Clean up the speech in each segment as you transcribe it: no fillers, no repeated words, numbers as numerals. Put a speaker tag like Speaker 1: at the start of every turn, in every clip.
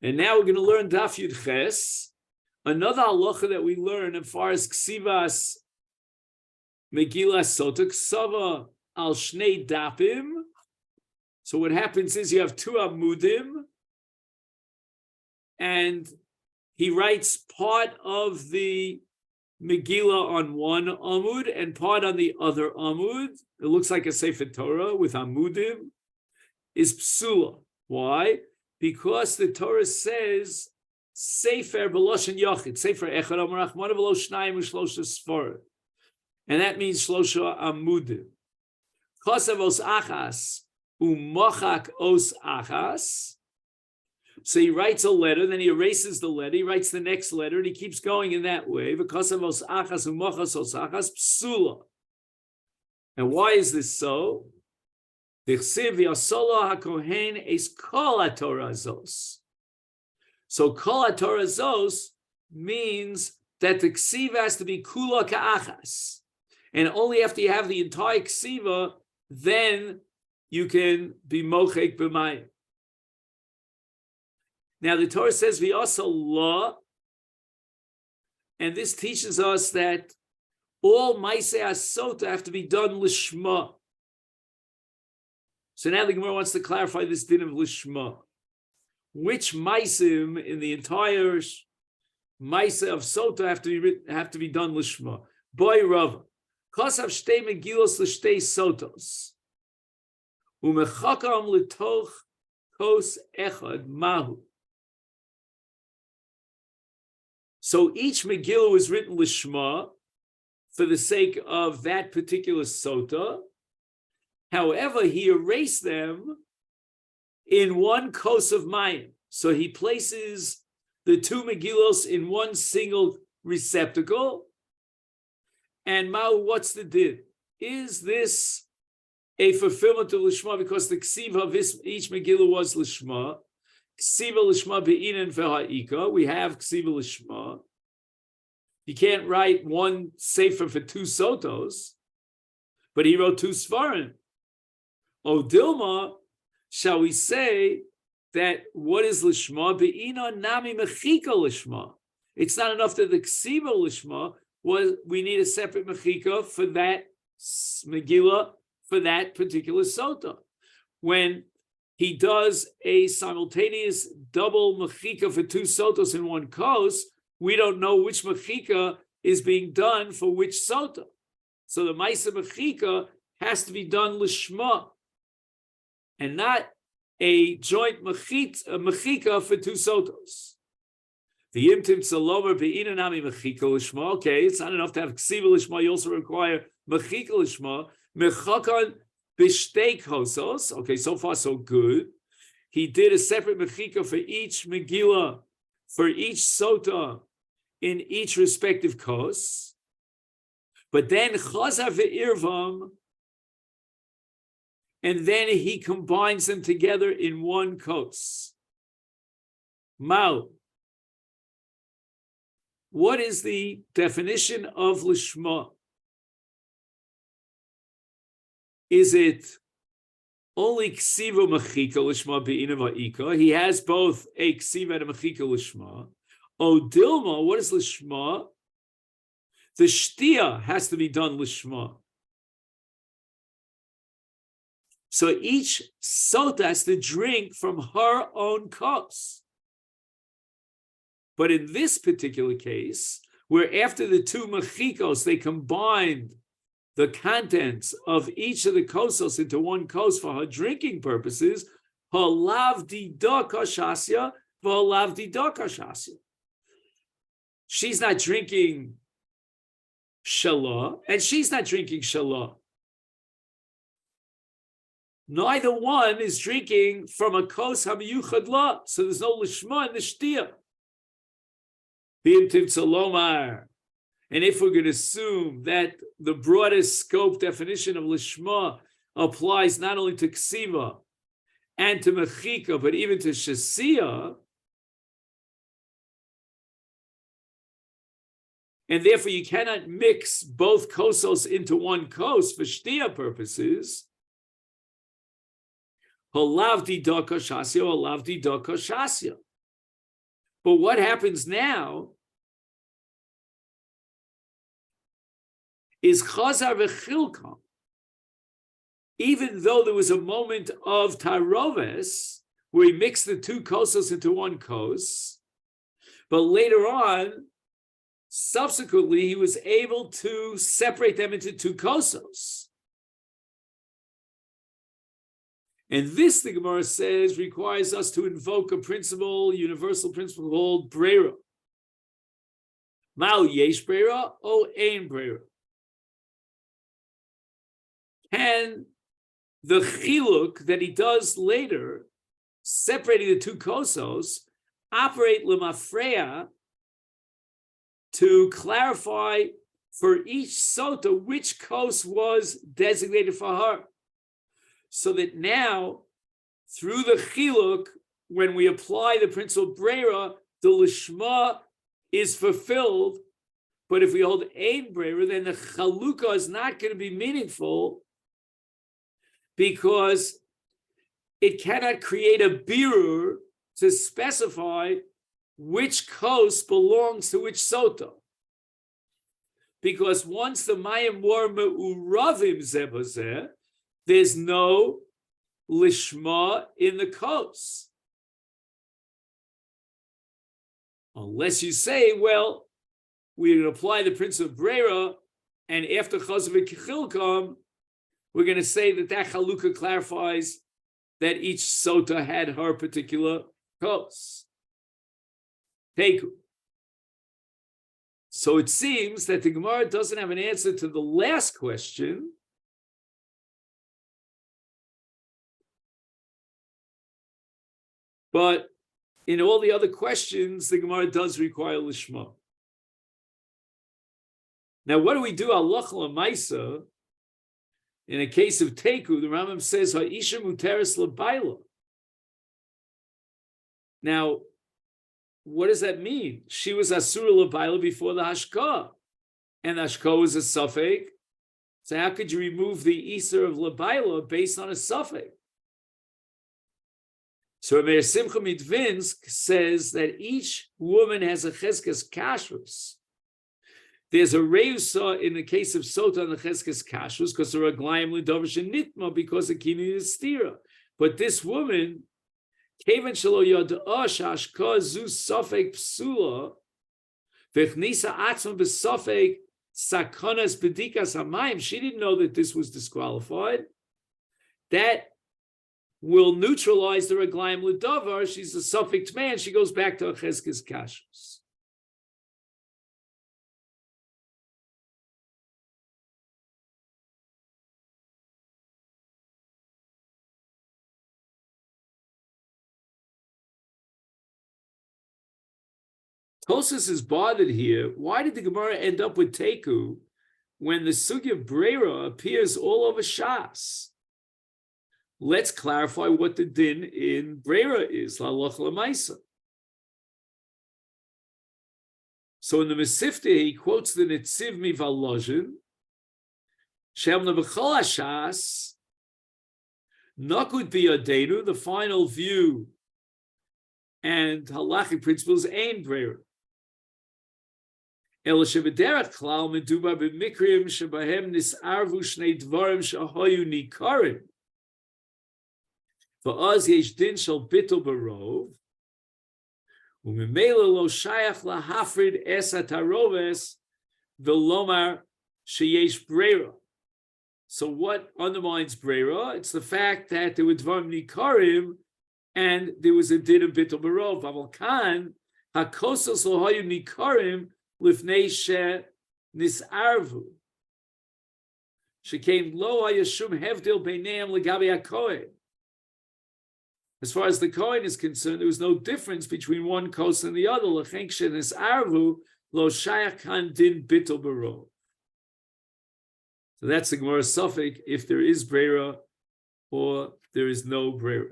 Speaker 1: And now we're going to learn Daf Yud Ches, another halacha that we learn as far as Ksivas Megillah Sotah Ksava al Shnei Dapim. So what happens is you have two Amudim, and he writes part of the Megillah on one Amud and part on the other Amud. It looks like a Sefer Torah with Amudim. Is Psula. Why? Because the Torah says Sefer B'Loshen Yochid, Sefer Echad Amar Rachmana V'lo Shnayim U'Shlosha Sfar, and that means Shlosha Amudim. Kosav Os Achas U'Mochak Os Achas. So he writes a letter, then he erases the letter, he writes the next letter, and he keeps going in that way. V'Kosav Os Achas U'Mochas Os Achas Psula. And why is this so? So kol hatorazos means that the ksiva has to be kula ka'achas, and only after you have the entire ksiva, then you can be mochek b'mayim. Now the Torah says v'asa la, and this teaches us that all Masechet Sotah have to be done lishma. So now the Gemara wants to clarify this din of lishma. Which maisim in the entire maisa of Sotah have to be done lishma? Boy Rava, kosav shtei megilos l'shtei sotos, umechakam litoch kos echad mahu. So each Megillah was written lishma for the sake of that particular Sotah. However, he erased them in one kos of mayim. So he places the two Megillos in one single receptacle. And Ma'u, what's the din? Is this a fulfillment of Lishma? Because the ksiva of each Megillah was Lishma. Ksiva Lishma be'inan v'ha'ika. We have ksiva Lishma. You can't write one sefer for two sotos, but he wrote two svarim. O Dilma, shall we say that what is lishma? Be'ina nami mechika lishma. It's not enough that the ksiva lishma was. We need a separate mechika for that Megillah for that particular sotah. When he does a simultaneous double mechika for two sotos in one kos, we don't know which mechika is being done for which sotah. So the ma'isa mechika has to be done lishma, and not a joint mechika for two sotos. The imtim tzalomer be'inanami mechika lishma. Okay, it's not enough to have ksiva lishma. You also require mechika lishma. Mechakan b'shtei kosos. Okay, so far so good. He did a separate mechika for each Megillah, for each sotah in each respective kos. But then chazav ve'irvam, and then he combines them together in one kos. Mao. What is the definition of lishma? Is it only ksiva mechika lishma be'ina va'ika? He has both a ksiva and a mechika lishma. O dilma, what is lishma? The shtia has to be done lishma. So each sotah has to drink from her own kos. But in this particular case, where after the two mechikos, they combined the contents of each of the kosos into one kos for her drinking purposes, halav dida kashasya, v'halav dida kashasya. She's not drinking shalah, and she's not drinking shalah. Neither one is drinking from a kos hamiyuchad la, so there's no lishma in the shtia. B'imtiv tzalomar. And if we're going to assume that the broadest scope definition of lishma applies not only to ksiva and to mechika, but even to shasiya, and therefore you cannot mix both kosos into one kos for shtia purposes, halavdi daka shasya, halavdi daka shasya. But what happens now is chazar v'chilkam. Even though there was a moment of taroves where he mixed the two kosos into one kos, but later on, subsequently, he was able to separate them into two kosos. And this, the Gemara says, requires us to invoke a principle, universal principle called brera. Mal yesh brera o ein brera. Can the chiluk that he does later, separating the two kosos, operate lemafreya to clarify for each sota which kos was designated for her? So that now, through the chiluk, when we apply the principle brera, the lishma is fulfilled. But if we hold ein brera, then the chalukah is not going to be meaningful, because it cannot create a birur to specify which kos belongs to which sota. Because once the mayim were me'uravim zebazeh, there's no lishma in the kos. Unless you say, well, we're going to apply the principle of brera, and after chazav v'kichilkam, we're going to say that chalukah clarifies that each sota had her particular kos. Teku. So it seems that the Gemara doesn't have an answer to the last question, but in all the other questions, the Gemara does require lishma. Now, what do we do halacha l'maisa? In a case of teku, the Rambam says, "Ha'isha muteres l'bayla." Now, what does that mean? She was asura l'bayla before the hashka, and the hashka was a suffix. So how could you remove the iser of l'bayla based on a suffix? So Meir Simcha Midvinsk says that each woman has a cheskes kashrus. There's a reusa in the case of Sotah and the cheskes kashrus because there are glayim l'dovish and nitma because the kini is stira. But this woman, kevan shelo yada'a shashka zu sofek psula v'chnisa atzma b'sofek sakonas b'dikas hamayim. She didn't know that this was disqualified. That will neutralize the reglayim l'davar. She's a suffix man. She goes back to a cheskes kashrus. Tosas is bothered here. Why did the Gemara end up with Teku when the sugya of Brera appears all over Shas? Let's clarify what the din in Brera is. L'halach l'maisa. So in the Masechet, he quotes the Netziv Mivalozhin, Shemna b'chol hashas, Nakut biyadenu, the final view and halachic principles ain't Brera. Ela shebederach klal meduba b'mikrim shebahem nisarvu shnei dvarim shahoyu nikarim. Va'az yesh din shel bittul barov, u'mimela lo shayach lahafrid es hataroves v'lomar sheyesh Brera. So what undermines Brera? It's the fact that there were dvarim nikarim and there was a din of bittul barov. Aval kan hakosas lo hayu nikarim lifnei she nisarvu. Shekain lo hayashum hevdil beineim legabi hakohen. As far as the Kohen is concerned, there was no difference between one kos and the other. L'chein she nisarvu lo shayach kan din bittul barov. So that's the Gemara suffix if there is Brera or there is no Brera.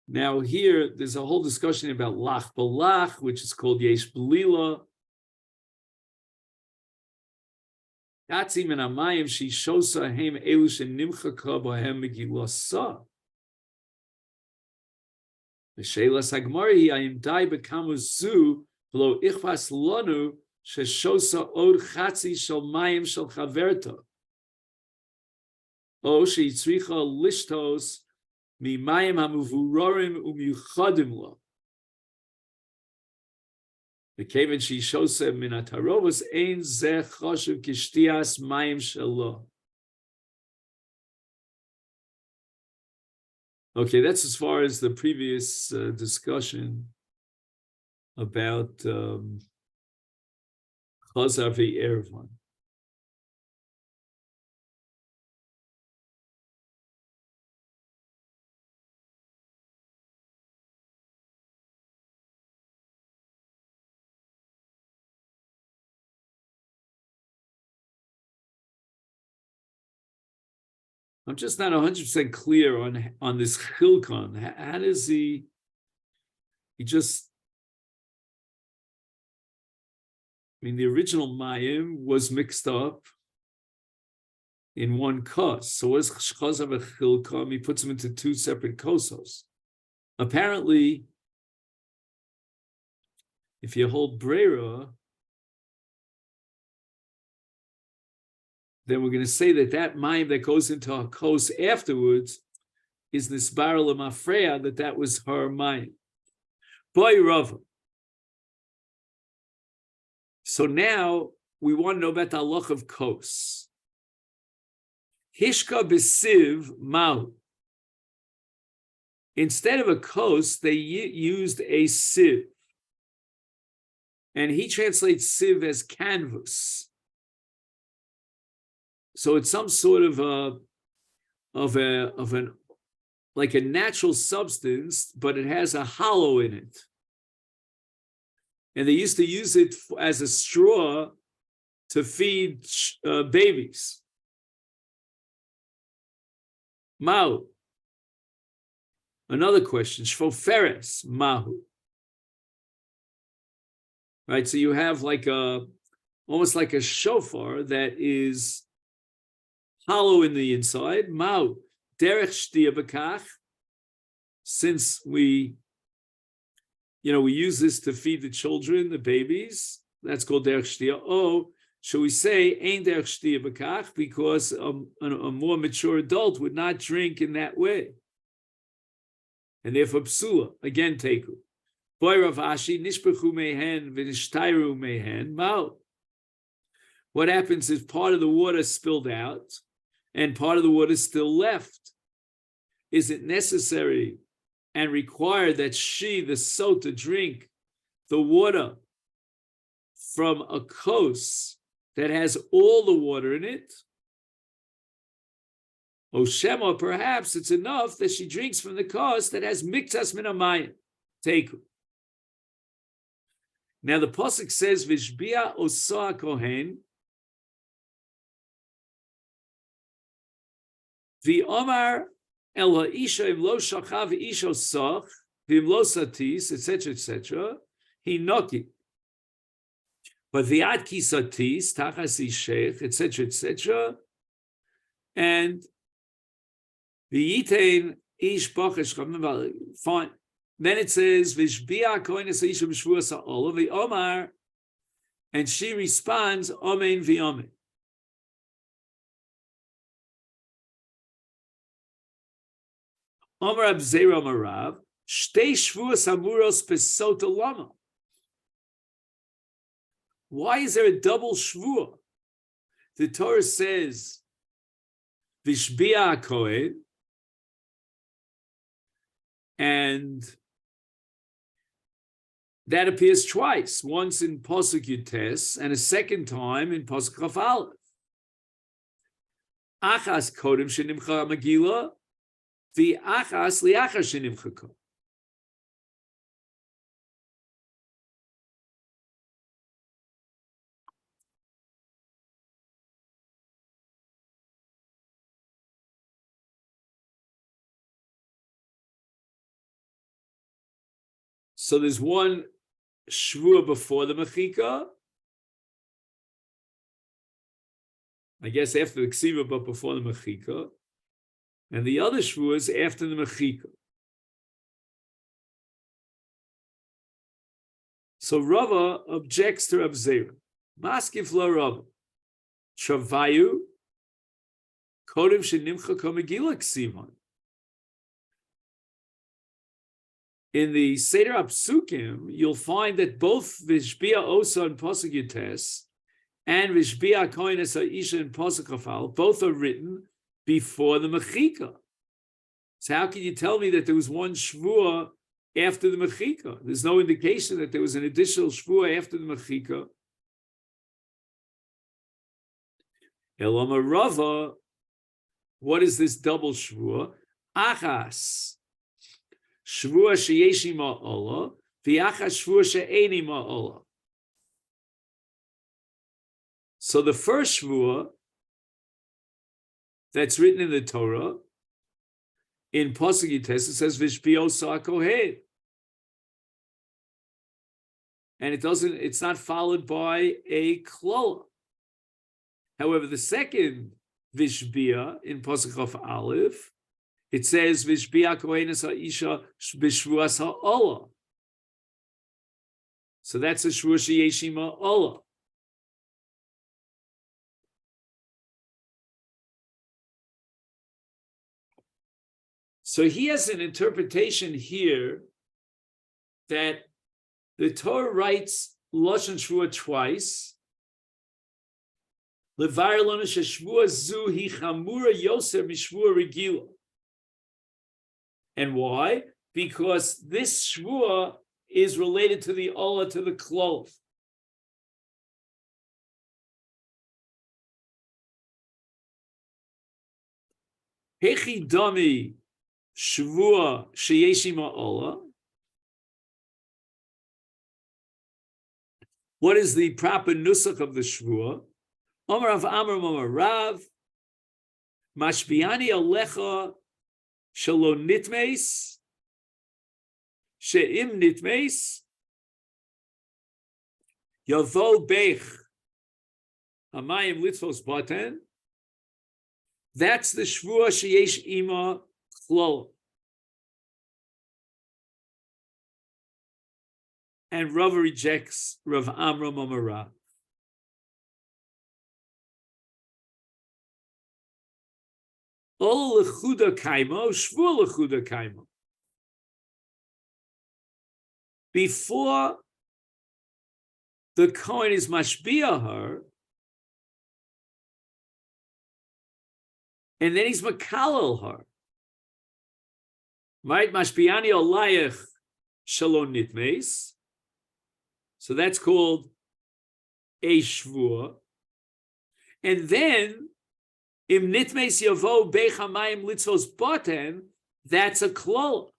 Speaker 1: Now here, there's a whole discussion about lach balach, which is called yesh belila. Yatzim and amayim she shosa hem elu shenimchaka bohem megilasa. The shelas hagmari ayim dai bekamuzu v'lo ichvas lanu sheshosa od chatzi shel mayim shel chaverta. O sheyitzricha lishtos mimayim hamuvurorim umiyuchadim lo. The kaven she shows him in atarovos ein zeh choshev kishtias mayim shelo. Okay, that's as far as the previous discussion about chazar ve'ervan. I'm just not 100% clear on this chilkon. How does he just, I mean, the original mayim was mixed up in one kos. So what is chazav a chilkon? He puts them into two separate kosos. Apparently, if you hold brera, then we're going to say that mayim that goes into a kos afterwards is nisbar l'mafreya, that was her mayim. Boy Rava. So now we want to know about the halach of kos. Hishka b'siv mahu. Instead of a kos, they used a sieve. And he translates sieve as canvas. So it's some sort of an like a natural substance, but it has a hollow in it. And they used to use it as a straw to feed babies. Mahu. Another question. Shvoferes mahu. Right. So you have like almost like a shofar that is hollow in the inside. Mau derech shtia b'kach. Since we use this to feed the children, the babies, that's called derech shtia. Oh, shall we say ein derech shtia b'kach, because a more mature adult would not drink in that way, and therefore psula, again teku. Boy Rav Ashi nishpechu mehen v'nishtayru mehen mau. What happens if part of the water spilled out and part of the water is still left? Is it necessary and required that she, the Sotah, drink the water from a kos that has all the water in it? O Shema, perhaps it's enough that she drinks from the kos that has miktas min hamayim. Teku. Now the pasuk says, "Vishbia osa kohen." The Omar el ha'isha im lo shachav isho soch v'im lo satis, etc., he noki. But the ad ki satis tachas ishech, etc., and the yitain ish bochesh. Fine. Then it says v'shbia kohen es isha b'shvua sa'olah the Omar, and she responds Amen v'Amen. Omar Abzera Marav, Shtei Shvuas Amuros Pesota Lama. Why is there a double shvua? The Torah says, Vishbia Kohen, and that appears twice, once in Pasuk Yutes and a second time in Pasuk Chaf Aleph. Achas Kodem Shenimcha Megillah, the achas liachar shenimchaka. So there's one shvua before the mechika. I guess after the ksiva, but before the mechika. And the other shvua is after the mechika. So Rava objects to Rav Zera. Maskif la Rava. Travayu kodim shenimcha kamegila ksivan. In the Seder Apsukim, you'll find that both Vishbia Osa and Pasuk Yutes and Vishbia Koines Ha'isha and Pasuk Chafal both are written before the Mechika. So how can you tell me that there was one Shvuah after the Mechika? There's no indication that there was an additional Shvuah after the Mechika. Elama Rava, what is this double Shvuah? Achas. Shvua sheyeshi ma'olah, v'yachas shvua she'eni ma'olah. So the first shvua that's written in the Torah, in Pasuk Yutes, it says v'shbio sa'kohen, and it's not followed by a klola. However, the second v'shbia in Pasuk Chaf Aleph, it says v'shbia kohenes ha'isha b'shvuas ha'olah. So that's a shvua sheyeshi ma'olah. So he has an interpretation here that the Torah writes Lashon Shvua twice. Levar lonu sheshvua zu hi chamura yoser mishvua regila. And why? Because this shvua is related to the olah, to the klol. Hechi dami shvua sheyeshi ma'olah. What is the proper nusach of the shvua? Omar Rav Amar Omar Rav mashbiani alecha shelo nitmeis she'im nitmeis yavo bech hamayim litzvos baten. That's the shvua sheyesh ima klol. And Rav rejects Rav Amram Omar Rav. Ol lechuda kaimo, shvua lechuda kaimo. Before the Kohen is mashbiah her, and then he's makalel her. Right? Mashbiani olayach shalom nitmeis. So that's called a shvua. And then im nitmeis yavo bechamayim litzvos baten, that's a klol.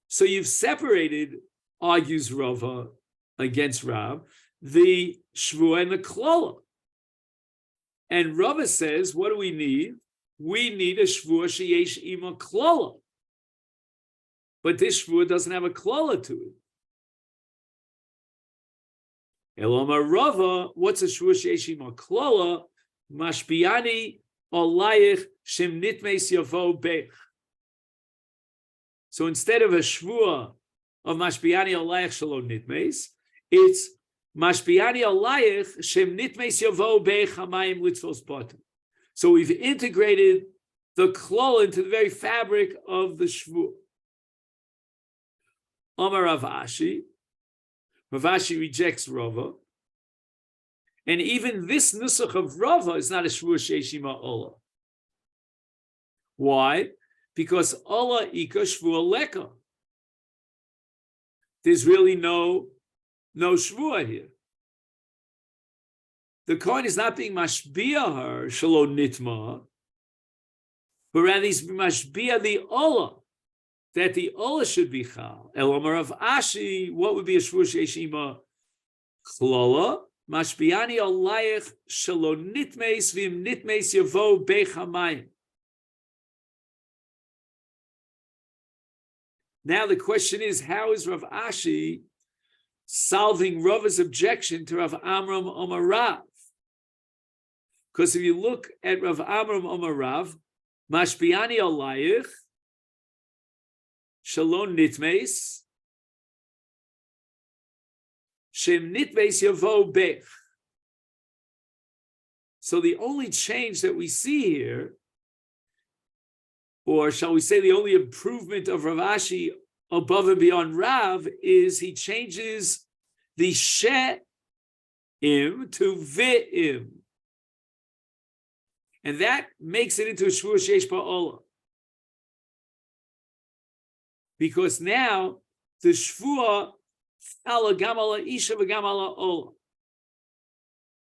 Speaker 1: So you've separated, argues Rava against Rav, the shvua and the klol. And Rava says, what do we need? We need a shvua sheyesh ima klala. But this shvua doesn't have a klala to it. Eloma Rava, what's a shvua sheyesh ima klala? Mashbiani olayich shem nitmeis yavo bech. So instead of a shvua of mashbiani olayich shalom nitmeis, it's mashbiani olayich shem nitmeis yavo bech hamayim litzvos batem. So we've integrated the klol into the very fabric of the shvua. Amar Rav Ashi. Rav Ashi rejects Rava. And even this nusach of Rava is not a shvua sheyesh ima olah. Why? Because olah ika shvua leka. There's really no shvua here. The Kohen is not being mashbiah her shalom nitma, but rather he's mashbiah the olah, that the olah should be chal. Elomar of Ashi, what would be a shvur sheyesh ima klala? Mashbiani olayich shalom nitmeis v'im nitmeis yavo bech hamayim. Now the question is, how is Rav Ashi solving Rava's objection to Rav Amram Omar Rav? Because if you look at Rav Amram Omar Rav, Mashbiani alayich, Shalom nitmeis, Shem nitmeis yavo bech. So the only change that we see here, or shall we say the only improvement of Rav Ashi above and beyond Rav, is he changes the she'im to ve'im. And that makes it into a shvua sheish ba'olah. Because now the shvua ala gam ala isha v'gam ala olah.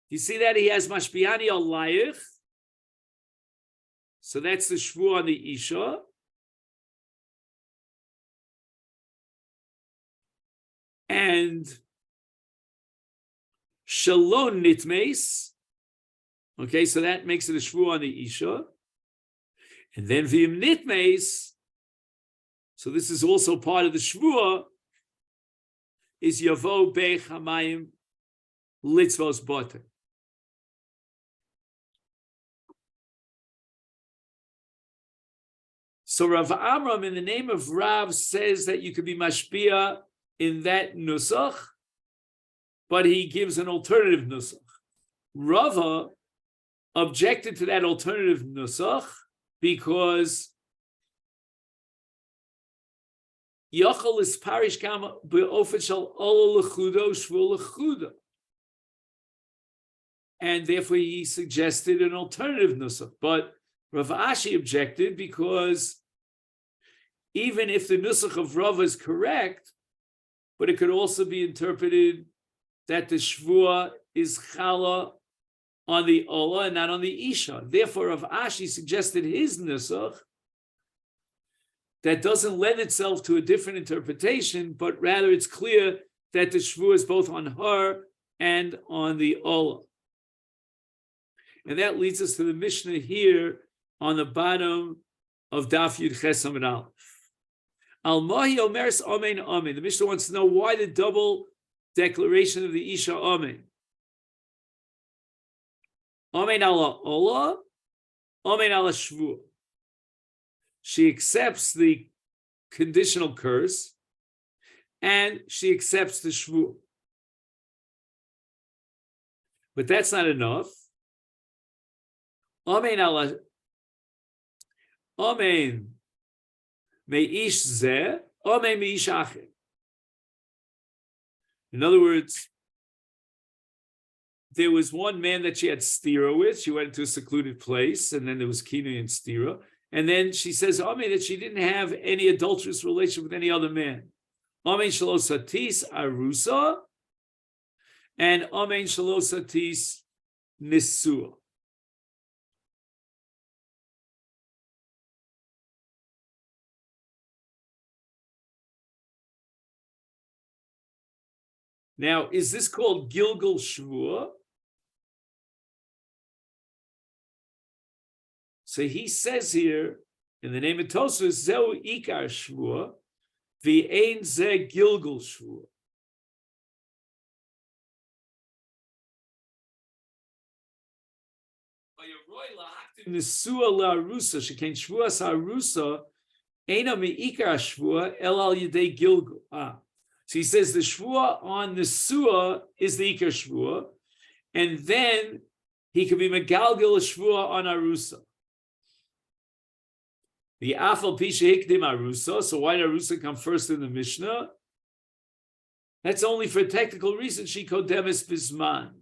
Speaker 1: You see that he has mashbiani alayich. So that's the shvua on the isha. And shalom nitmeis. Okay, so that makes it a shvua on the isha. And then v'im nitmeis. So this is also part of the shvua. Is yavo bech hamayim litzvos boter. So Rav Amram, in the name of Rav, says that you could be mashpia in that nusach, but he gives an alternative nusach. Rava objected to that alternative nusach because Yochel is parish kama be'ofen shal olo lechudo shvul lechudo, and therefore he suggested an alternative nusach. But Rav Ashi objected because even if the nusach of Rav is correct, but it could also be interpreted that the shvua is chala on the ola and not on the isha. Therefore, Rav Ashi suggested his nusach that doesn't lend itself to a different interpretation, but rather it's clear that the shvua is both on her and on the ola. And that leads us to the Mishnah here on the bottom of Daf Yud Ches Amud Aleph. Al Mahi Omeres Amen Amen. The Mishnah wants to know why the double declaration of the Isha Amen. Amen ala Ola, Amen ala Shvu. She accepts the conditional curse and she accepts the Shvu. But that's not enough. Amen ala Amen meish zeh, Amen meish acher. In other words, there was one man that she had stira with. She went to a secluded place, and then there was kinui and stira. And then she says, Amen, that she didn't have any adulterous relation with any other man. Amen shalos satis arusa, and Amen shalos satis nisua. Now, is this called Gilgal Shvua? So he says here, in the name of Tosfos, Zeu Ikar Shvua, V'ein Ze Gilgal Shvua. Nisua la'arusa, shekain Shvua sa'arusa, eina me'ikar Shvua, el al yedei Gilgal. So he says the shvua on the suah is the ikar shvua, and then he could be megalgil a shvua on arusa. The afal pisha hikdim arusa. So why did arusa come first in the Mishnah? That's only for a technical reason. She kodemis bisman.